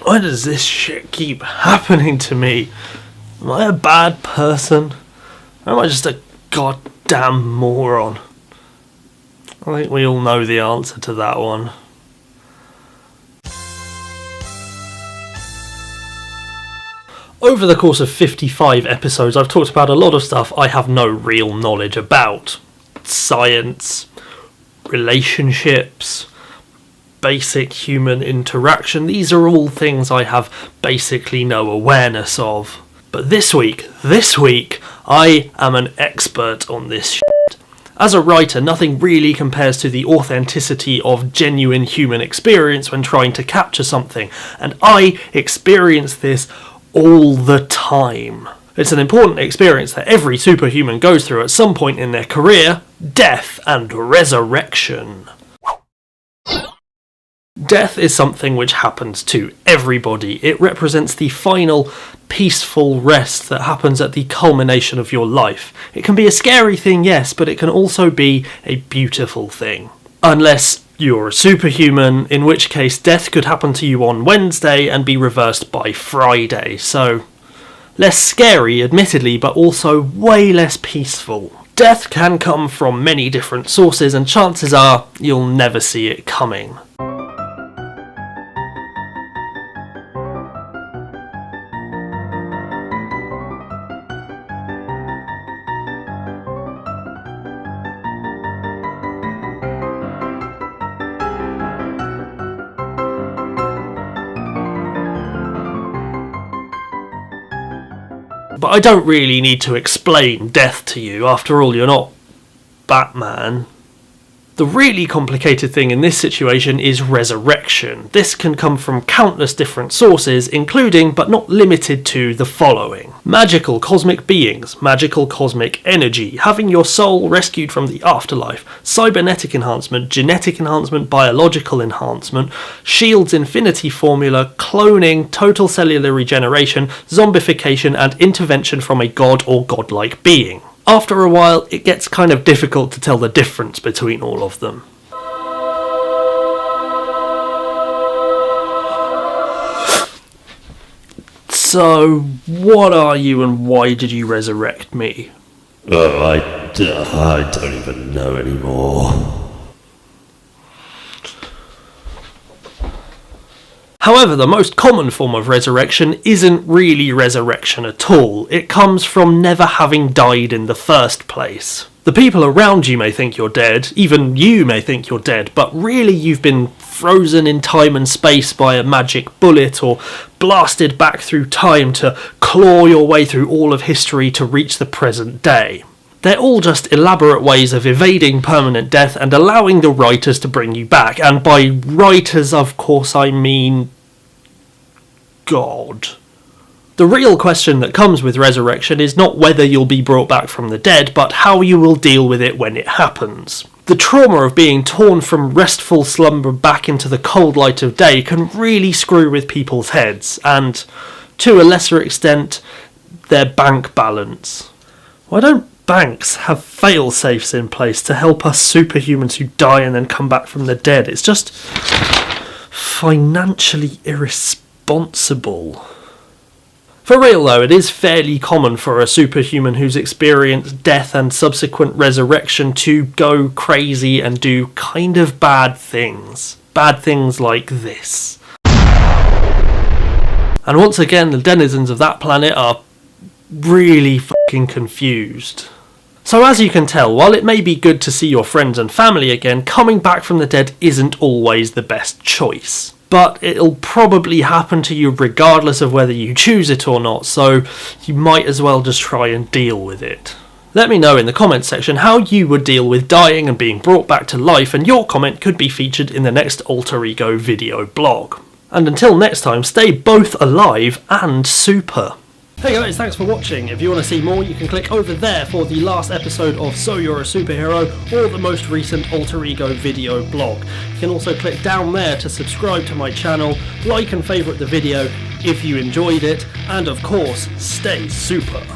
Why does this shit keep happening to me? Am I a bad person? Or am I just a goddamn moron? I think we all know the answer to that one. Over the course of 55 episodes, I've talked about a lot of stuff I have no real knowledge about. Science, relationships, basic human interaction. These are all things I have basically no awareness of. But this week, I am an expert on this shit. As a writer, nothing really compares to the authenticity of genuine human experience when trying to capture something, and I experience this all the time. It's an important experience that every superhuman goes through at some point in their career: death and resurrection. Death is something which happens to everybody. It represents the final, peaceful rest that happens at the culmination of your life. It can be a scary thing, yes, but it can also be a beautiful thing. Unless you're a superhuman, in which case death could happen to you on Wednesday and be reversed by Friday. So, less scary, admittedly, but also way less peaceful. Death can come from many different sources, and chances are you'll never see it coming. But I don't really need to explain death to you. After all, you're not Batman. The really complicated thing in this situation is resurrection. This can come from countless different sources, including, but not limited to, the following. Magical cosmic beings, magical cosmic energy, having your soul rescued from the afterlife, cybernetic enhancement, genetic enhancement, biological enhancement, Shield's infinity formula, cloning, total cellular regeneration, zombification, and intervention from a god or godlike being. After a while, it gets kind of difficult to tell the difference between all of them. So, what are you and why did you resurrect me? Oh, I don't even know anymore. However, the most common form of resurrection isn't really resurrection at all. It comes from never having died in the first place. The people around you may think you're dead, even you may think you're dead, but really you've been frozen in time and space by a magic bullet, or blasted back through time to claw your way through all of history to reach the present day. They're all just elaborate ways of evading permanent death and allowing the writers to bring you back. And by writers, of course, I mean God. The real question that comes with resurrection is not whether you'll be brought back from the dead, but how you will deal with it when it happens. The trauma of being torn from restful slumber back into the cold light of day can really screw with people's heads, and, to a lesser extent, their bank balance. Why don't banks have fail-safes in place to help us superhumans who die and then come back from the dead? It's just financially irresponsible. For real though, it is fairly common for a superhuman who's experienced death and subsequent resurrection to go crazy and do kind of bad things. Bad things like this. And once again, the denizens of that planet are really fucking confused. So as you can tell, while it may be good to see your friends and family again, coming back from the dead isn't always the best choice. But it'll probably happen to you regardless of whether you choose it or not, so you might as well just try and deal with it. Let me know in the comments section how you would deal with dying and being brought back to life, and your comment could be featured in the next Alter Ego video blog. And until next time, stay both alive and super. Hey guys, thanks for watching. If you want to see more, you can click over there for the last episode of So You're a Superhero, or the most recent Alter Ego video blog. You can also click down there to subscribe to my channel, like and favourite the video if you enjoyed it, and of course, stay super.